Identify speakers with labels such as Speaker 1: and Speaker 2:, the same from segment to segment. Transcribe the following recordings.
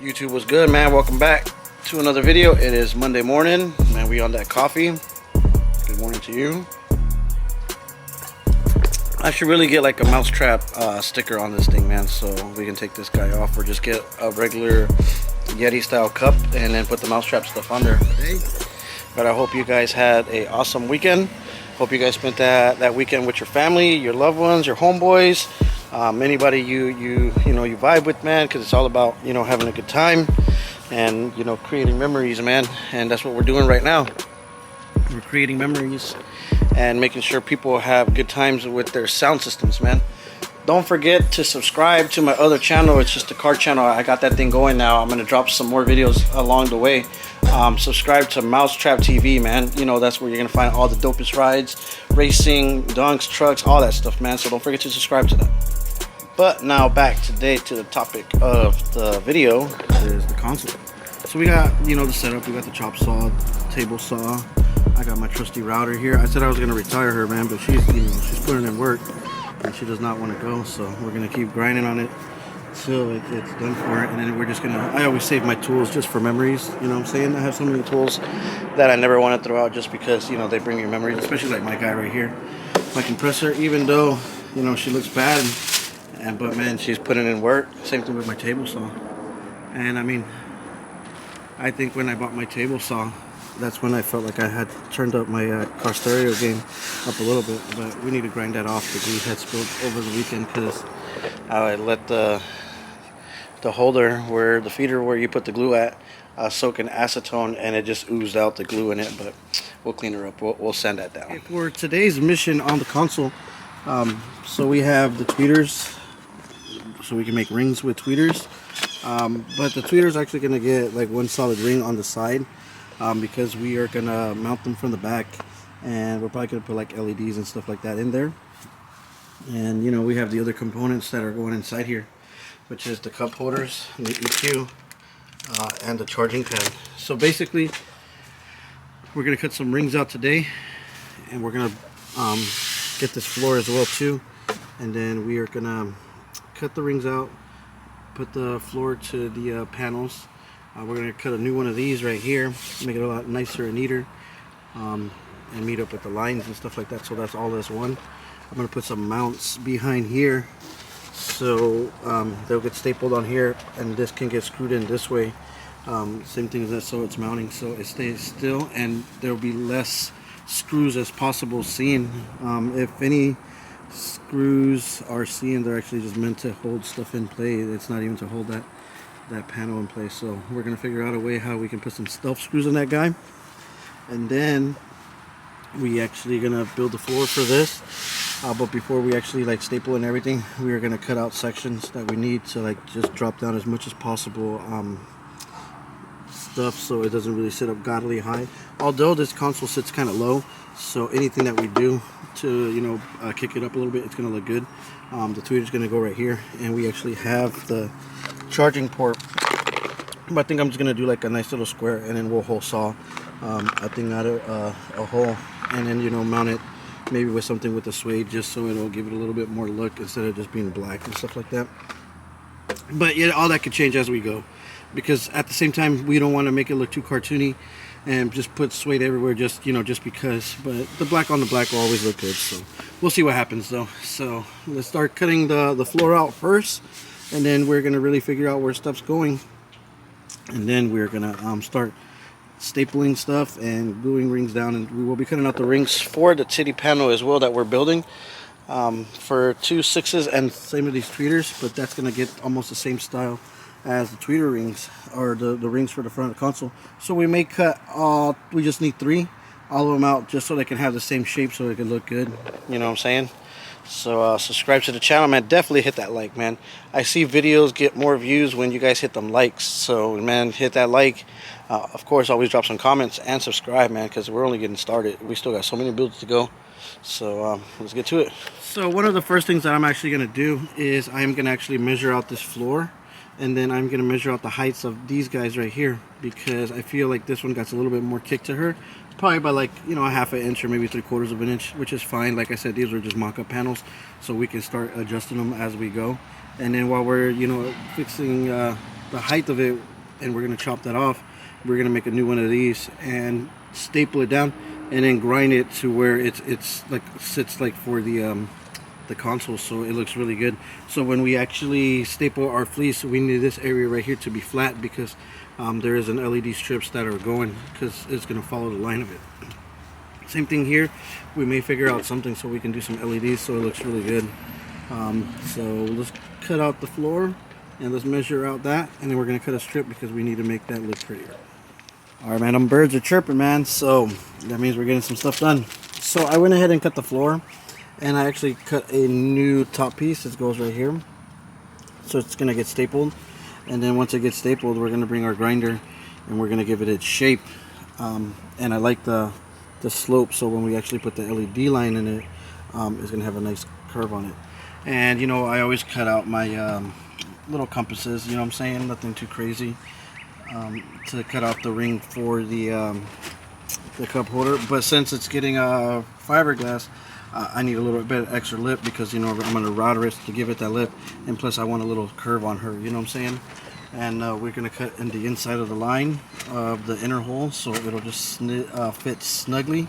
Speaker 1: YouTube was good, man. Welcome back to another video. It is Monday morning, man. We on that coffee. Good morning to you. I should really get like a mousetrap sticker on this thing, man, so we can take this guy off, or just get a regular Yeti style cup and then put the mousetrap stuff on there today. But I hope you guys had a awesome weekend. Hope you guys spent that weekend with your family, your loved ones, your homeboys, anybody you vibe with, man, because it's all about having a good time and creating memories, man. And that's what we're doing right now. We're creating memories and making sure people have good times with their sound systems, man. Don't forget to subscribe to my other channel. It's just a car channel. I got that thing going now. I'm gonna drop some more videos along the way. Subscribe to Mousetrap TV, man. That's where you're gonna find all the dopest rides, racing, dunks, trucks, all that stuff, man. So don't forget to subscribe to that. But now back today to the topic of the video is the console. So we got the setup. We got the chop saw, table saw. I got my trusty router here. I said I was gonna retire her, man, but she's putting in work and she does not want to go. So we're gonna keep grinding on it till it's done for her. And then we're just gonna. I always save my tools just for memories. You know what I'm saying? I have so many tools that I never want to throw out just because they bring me memories. Especially like my guy right here, my compressor. Even though she looks bad, but man, she's putting in work. Same thing with my table saw. And I mean, I think when I bought my table saw, that's when I felt like I had turned up my car stereo game up a little bit. But we need to grind that off. The glue had spilled over the weekend because I let the holder, where the feeder where you put the glue at, soak in acetone, and it just oozed out the glue in it. But we'll clean her up. We'll sand that down. Okay, for today's mission on the console, so we have the tweeters, so we can make rings with tweeters. But the tweeters are actually going to get like one solid ring on the side, because we are going to mount them from the back, and we're probably going to put like LEDs and stuff like that in there. And we have the other components that are going inside here, which is the cup holders, and the EQ, and the charging pad. So basically we're going to cut some rings out today, and we're going to get this floor as well too, and then we are going to cut the rings out, put the floor to the panels. We're going to cut a new one of these right here, make it a lot nicer and neater, and meet up with the lines and stuff like that. So that's all this one. I'm going to put some mounts behind here, so they'll get stapled on here, and this can get screwed in this way. Same thing as that, so it's mounting so it stays still, and there will be less screws as possible seen. If any screws are seen, they're actually just meant to hold stuff in place. It's not even to hold that panel in place. So we're gonna figure out a way how we can put some stealth screws in that guy, and then we actually gonna build the floor for this. But before we actually like staple and everything, we are gonna cut out sections that we need to like just drop down as much as possible stuff, so it doesn't really sit up godly high. Although this console sits kind of low, so anything that we do to kick it up a little bit, it's gonna look good. The tweeter's gonna go right here, and we actually have the charging port. But I think I'm just gonna do like a nice little square, and then we'll hole saw a thing out of a hole, and then mount it maybe with something with the suede, just so it'll give it a little bit more look instead of just being black and stuff like that. But yeah, all that could change as we go, because at the same time we don't want to make it look too cartoony and just put suede everywhere just because. But the black on the black will always look good, so we'll see what happens though. So let's start cutting the floor out first, and then we're gonna really figure out where stuff's going, and then we're gonna start stapling stuff and gluing rings down, and we will be cutting out the rings for the titty panel as well that we're building, for 2 6s, and same with these tweeters, but that's gonna get almost the same style as the tweeter rings, or the rings for the front of the console. So we may cut we just need 3, all of them out, just so they can have the same shape, so they can look good. You know what I'm saying? So subscribe to the channel, man. Definitely hit that like, man. I see videos get more views when you guys hit them likes. So man, hit that like. Of course, always drop some comments and subscribe, man, because we're only getting started. We still got so many builds to go. So let's get to it. So one of the first things that I'm actually going to do is I'm going to actually measure out this floor, and then I'm going to measure out the heights of these guys right here, because I feel like this one got a little bit more kick to her. Probably by like a ½ inch or maybe 3/4 of an inch, which is fine. Like I said, these are just mock-up panels, so we can start adjusting them as we go. And then while we're fixing the height of it, and we're gonna chop that off. We're gonna make a new one of these and staple it down, and then grind it to where it's like sits like for the console, so it looks really good. So when we actually staple our fleece, we need this area right here to be flat, because there is an LED strips that are going, because it's going to follow the line of it. Same thing here, we may figure out something so we can do some LEDs so it looks really good. So let's cut out the floor and let's measure out that, and then we're going to cut a strip because we need to make that look prettier. Alright man, them birds are chirping, man, so that means we're getting some stuff done. So I went ahead and cut the floor, and I actually cut a new top piece that goes right here, so it's gonna get stapled. And then once it gets stapled, we're gonna bring our grinder and we're gonna give it its shape. And I like the slope, so when we actually put the LED line in it, it's gonna have a nice curve on it. And you know, I always cut out my little compasses, you know what I'm saying, nothing too crazy, to cut out the ring for the cup holder. But since it's getting a fiberglass, I need a little bit of extra lip, because you know I'm going to router it to give it that lip, and plus I want a little curve on her, you know what I'm saying. And we're going to cut in the inside of the line of the inner hole, so it'll just fit snugly.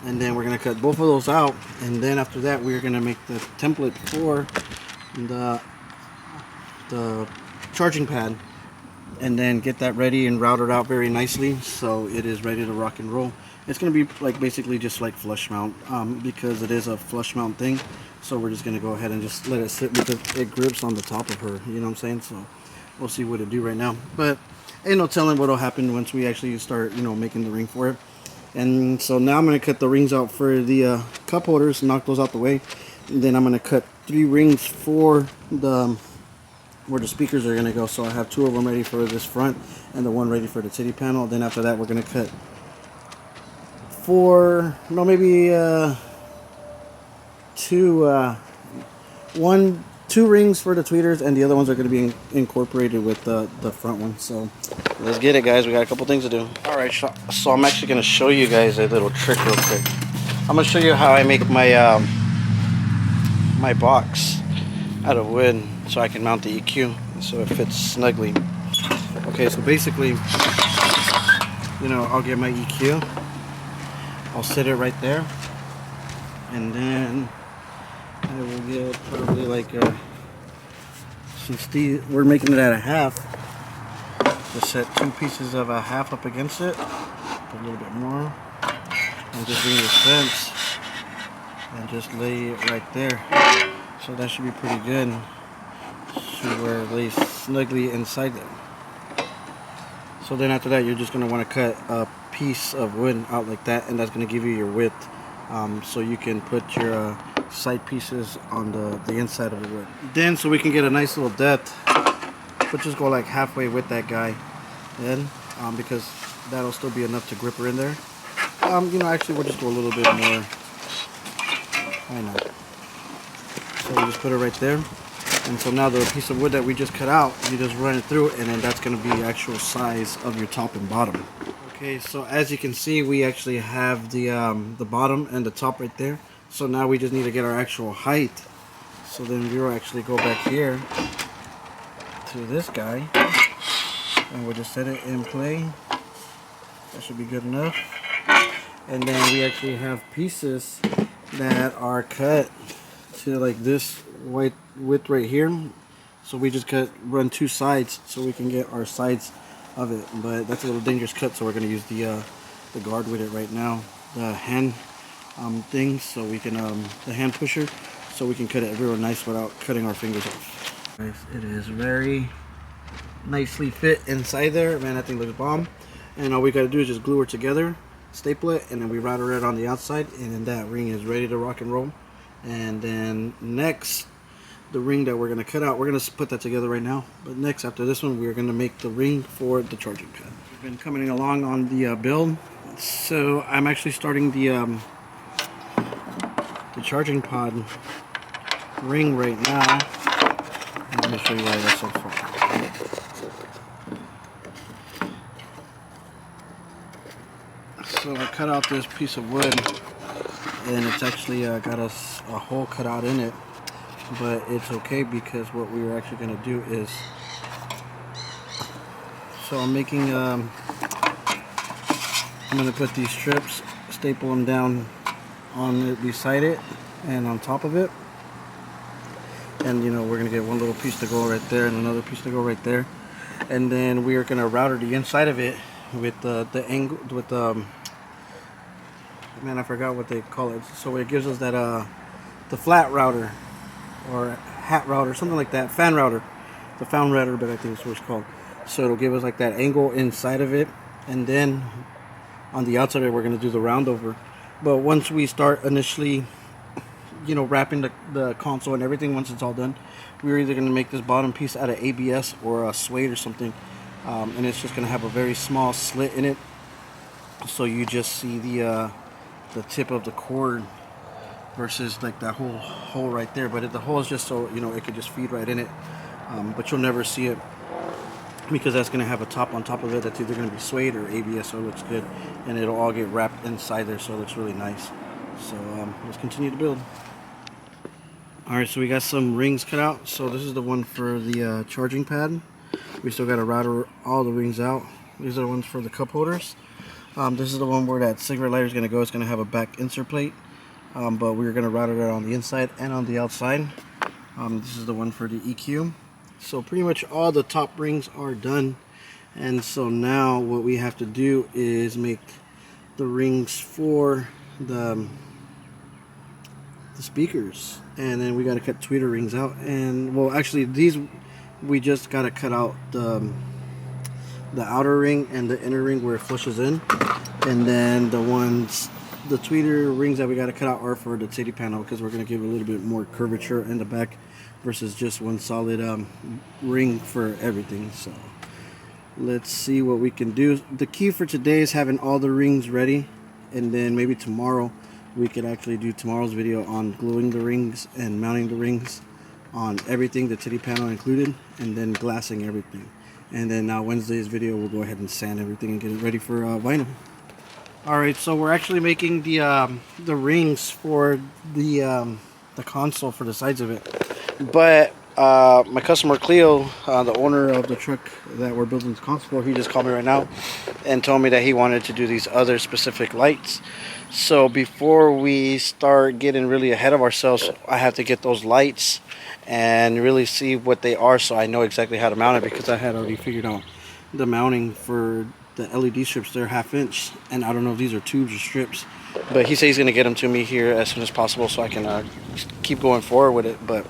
Speaker 1: And then we're going to cut both of those out, and then after that we're going to make the template for the charging pad, and then get that ready and routed out very nicely so it is ready to rock and roll. It's going to be like basically just like flush mount, because it is a flush mount thing. So we're just going to go ahead and just let it sit, because it grips on the top of her, you know what I'm saying. So we'll see what it do right now, but ain't no telling what'll happen once we actually start, you know, making the ring for it. And so now I'm going to cut the rings out for the cup holders, knock those out the way, and then I'm going to cut 3 rings for the where the speakers are going to go. So I have 2 of them ready for this front and the one ready for the titty panel. Then after that we're going to cut 2 rings for the tweeters, and the other ones are going to be incorporated with the front one. So let's get it, guys. We got a couple things to do. Alright, so I'm actually going to show you guys a little trick real quick. I'm going to show you how I make my my box out of wood so I can mount the EQ so it fits snugly. Okay, so basically, you know, I'll get my EQ, I'll set it right there, and then I will get probably like since we're making it at a half, just set 2 pieces of a half up against it, put a little bit more, and just bring the fence and just lay it right there. So that should be pretty good, so where it lays snugly inside there. So then after that, you're just going to want to cut a piece of wood out like that, and that's going to give you your width, so you can put your side pieces on the inside of the wood. Then, so we can get a nice little depth, we'll just go like halfway with that guy, then, because that'll still be enough to grip her in there. You know, actually we'll just go a little bit more. Why not? So we just put it right there. And so now the piece of wood that we just cut out, you just run it through, and then that's going to be the actual size of your top and bottom. Okay, so as you can see, we actually have the bottom and the top right there. So now we just need to get our actual height. So then we'll actually go back here to this guy, and we'll just set it in play. That should be good enough. And then we actually have pieces that are cut to like this white width right here. So we just run 2 sides so we can get our sides of it. But that's a little dangerous cut, so we're going to use the guard with it right now, the hand thing, so we can the hand pusher, so we can cut it real nice without cutting our fingers off. Guys, it is very nicely fit inside there, man. That thing looks bomb. And all we got to do is just glue it together, staple it, and then we router it on the outside, and then that ring is ready to rock and roll. And then next, the ring that we're going to cut out, we're going to put that together right now. But next, after this one, we're going to make the ring for the charging pad. We've been coming along on the build, so I'm actually starting the charging pod ring right now. And let me show you why that's so far. So I cut out this piece of wood, and it's actually got a hole cut out in it, but it's okay, because what we were actually going to do is So I'm making, I'm going to put these strips, staple them down on it, beside it and on top of it. And you know, we're going to get one little piece to go right there and another piece to go right there. And then we are going to router the inside of it with the angle, with the, man, I forgot what they call it. So it gives us that, the flat router or hat router, something like that, fan router. The fan router, but I think that's what it's called. So it'll give us like that angle inside of it, and then on the outside of it, we're going to do the round over. But once we start initially, you know, wrapping the console and everything, once it's all done, we're either going to make this bottom piece out of ABS or a suede or something, and it's just going to have a very small slit in it, so you just see the tip of the cord versus like that whole hole right there. But the hole is just so, you know, it could just feed right in it, but you'll never see it because that's going to have a top on top of it that's either going to be suede or ABS, so it looks good, and it'll all get wrapped inside there, so it looks really nice. So let's continue to build. Alright, so we got some rings cut out. So this is the one for the charging pad. We still got to router all the rings out. These are the ones for the cup holders. This is the one where that cigarette lighter is going to go. It's going to have a back insert plate, but we're going to router that on the inside and on the outside. This is the one for the EQ. So pretty much all the top rings are done, and so now what we have to do is make the rings for the speakers, and then we got to cut tweeter rings out. And well, actually these we just got to cut out the outer ring and the inner ring where it flushes in, and then the tweeter rings that we got to cut out are for the titty panel, because we're going to give a little bit more curvature in the back versus just one solid ring for everything. So let's see what we can do. The key for today is having all the rings ready, and then maybe tomorrow we could actually do tomorrow's video on gluing the rings and mounting the rings on everything, the titty panel included, and then glassing everything. And then now Wednesday's video we'll go ahead and sand everything and get it ready for vinyl. Alright, so we're actually making the rings for the console for the sides of it. But my customer Cleo, the owner of the truck that we're building the console for, he just called me right now and told me that he wanted to do these other specific lights. So before we start getting really ahead of ourselves, I have to get those lights and really see what they are, so I know exactly how to mount it, because I had already figured out the mounting for the LED strips. They're 1/2 inch, and I don't know if these are tubes or strips, but he said he's going to get them to me here as soon as possible so I can keep going forward with it. But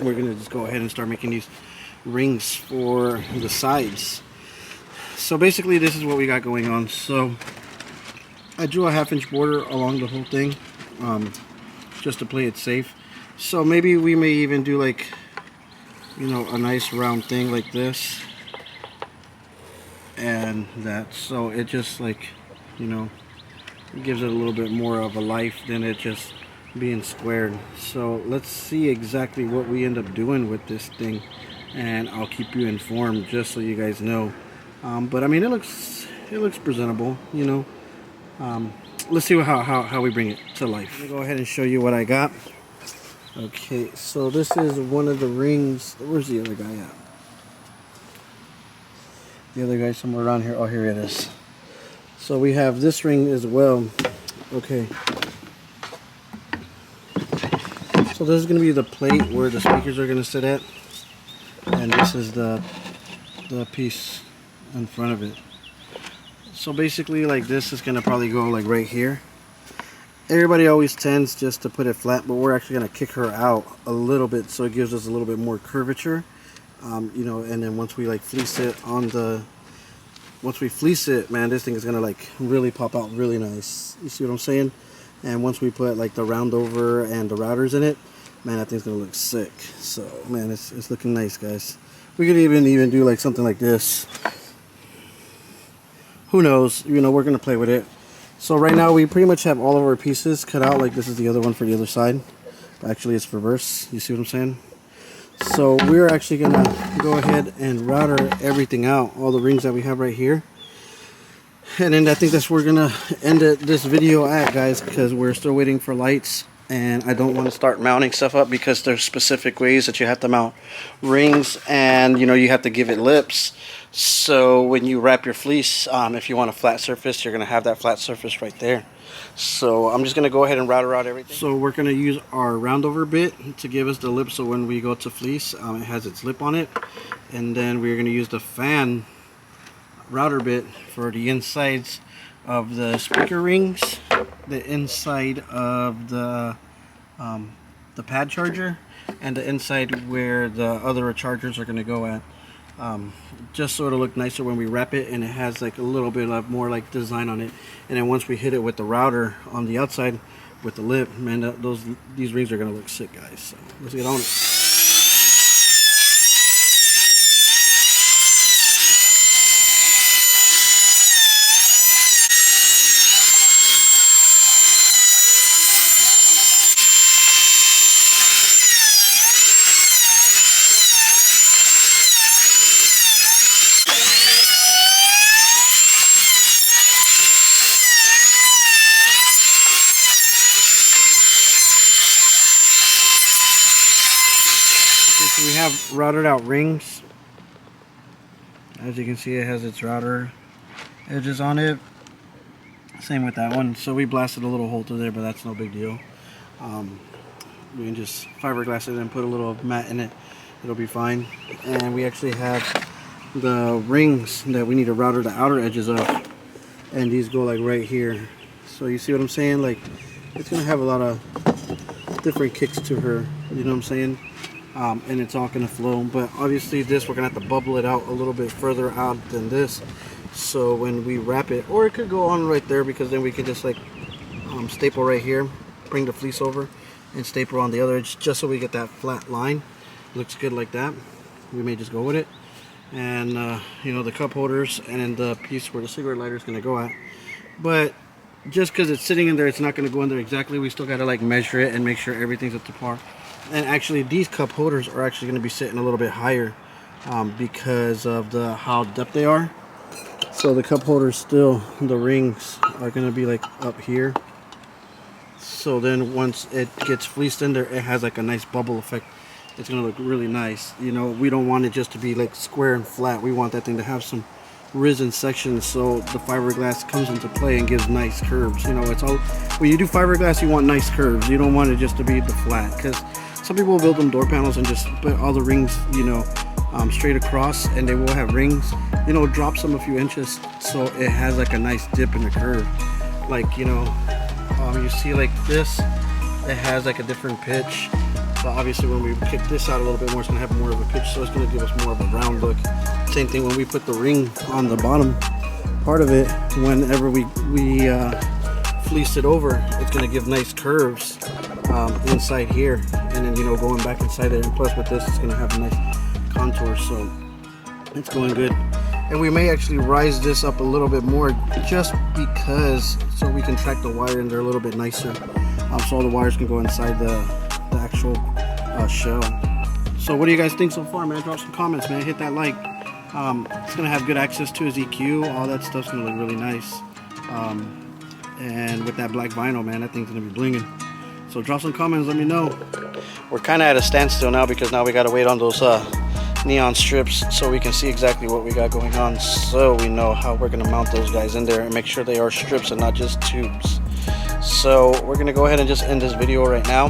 Speaker 1: we're going to just go ahead and start making these rings for the sides. So basically this is what we got going on. So I drew a 1/2 inch border along the whole thing, just to play it safe. So maybe we may even do, like, you know, a nice round thing like this and that, so it just, like, you know, it gives it a little bit more of a life than it just being squared. So let's see exactly what we end up doing with this thing, and I'll keep you informed just so you guys know. But I mean, it looks presentable, you know. Let's see how we bring it to life. Let me go ahead and show you what I got. Okay, so this is one of the rings. Where's the other guy at? The other guy somewhere around here. Oh, here it is. So we have this ring as well. Okay. So this is going to be the plate where the speakers are going to sit at, and this is the piece in front of it. So basically, like, this is going to probably go like right here. Everybody always tends just to put it flat, but we're actually going to kick her out a little bit so it gives us a little bit more curvature, you know. And then once we like fleece it once we fleece it, man, this thing is going to like really pop out really nice. You see what I'm saying? And once we put like the round over and the routers in it, man, that thing's going to look sick. So man, it's looking nice, guys. We could even do like something like this. Who knows? You know, we're going to play with it. So right now we pretty much have all of our pieces cut out. Like, this is the other one for the other side. Actually, it's reverse. You see what I'm saying? So we're actually going to go ahead and router everything out. All the rings that we have right here. And then I think that's where we're going to end this video at, guys, because we're still waiting for lights. And I don't want to start mounting stuff up because there's specific ways that you have to mount rings. And, you know, you have to give it lips. So when you wrap your fleece, if you want a flat surface, you're going to have that flat surface right there. So I'm just going to go ahead and router out everything. So we're going to use our roundover bit to give us the lip, so when we go to fleece, it has its lip on it. And then we're going to use the fan router bit for the insides of the speaker rings, the inside of the pad charger, and the inside where the other chargers are going to go at. Just so it'll look nicer when we wrap it, and it has like a little bit of more like design on it. And then once we hit it with the router on the outside with the lip, man, these rings are gonna look sick, guys. So let's get on it. So we have routed out rings. As you can see, it has its router edges on it. Same with that one. So we blasted a little hole through there, but that's no big deal. We can just fiberglass it and put a little mat in it. It'll be fine. And we actually have the rings that we need to router the outer edges of. And these go like right here. So you see what I'm saying? Like, it's going to have a lot of different kicks to her. You know what I'm saying? And it's all going to flow, but obviously this we're going to have to bubble it out a little bit further out than this, so when we wrap it, or it could go on right there, because then we could just like staple right here, bring the fleece over and staple on the other edge, just so we get that flat line. Looks good like that. We may just go with it. And you know, the cup holders and then the piece where the cigarette lighter is going to go at, but just because it's sitting in there, it's not going to go in there exactly. We still got to like measure it and make sure everything's up to par. And actually these cup holders are actually going to be sitting a little bit higher because of how depth they are. So the cup holders still, the rings are going to be like up here. So then once it gets fleeced in there, it has like a nice bubble effect. It's going to look really nice. You know, we don't want it just to be like square and flat. We want that thing to have some risen sections, so the fiberglass comes into play and gives nice curves. You know, it's all, when you do fiberglass, you want nice curves. You don't want it just to be the flat, because some people will build them door panels and just put all the rings, you know, straight across, and they will have rings, you know, drops them a few inches so it has like a nice dip in the curve. Like, you know, you see like this, it has like a different pitch, but obviously when we kick this out a little bit more, it's going to have more of a pitch, so it's going to give us more of a round look. Same thing when we put the ring on the bottom part of it, whenever we fleece it over, it's going to give nice curves inside here, and then, you know, going back inside it, and plus with this, it's going to have a nice contour, so it's going good. And we may actually rise this up a little bit more, just because, so we can track the wire in there a little bit nicer, so all the wires can go inside the actual shell. So what do you guys think so far, man? Drop some comments, man. Hit that like. It's gonna have good access to his EQ. All that stuff's gonna look really nice. And with that black vinyl, man, that thing's gonna be blinging. So drop some comments, let me know. We're kind of at a standstill now, because now we gotta wait on those neon strips so we can see exactly what we got going on, so we know how we're gonna mount those guys in there and make sure they are strips and not just tubes. So we're gonna go ahead and just end this video right now.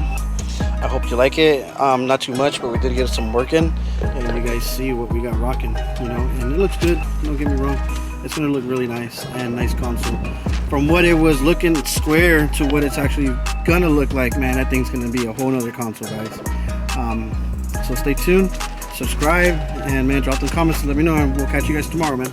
Speaker 1: I hope you like it. Not too much, but we did get some work in, and you guys see what we got rocking, you know, and it looks good, don't get me wrong. It's gonna look really nice, and nice console. From what it was looking square to what it's actually gonna look like, man, that thing's gonna be a whole nother console, guys. So stay tuned, subscribe, and man, drop the comments and let me know, and we'll catch you guys tomorrow, man.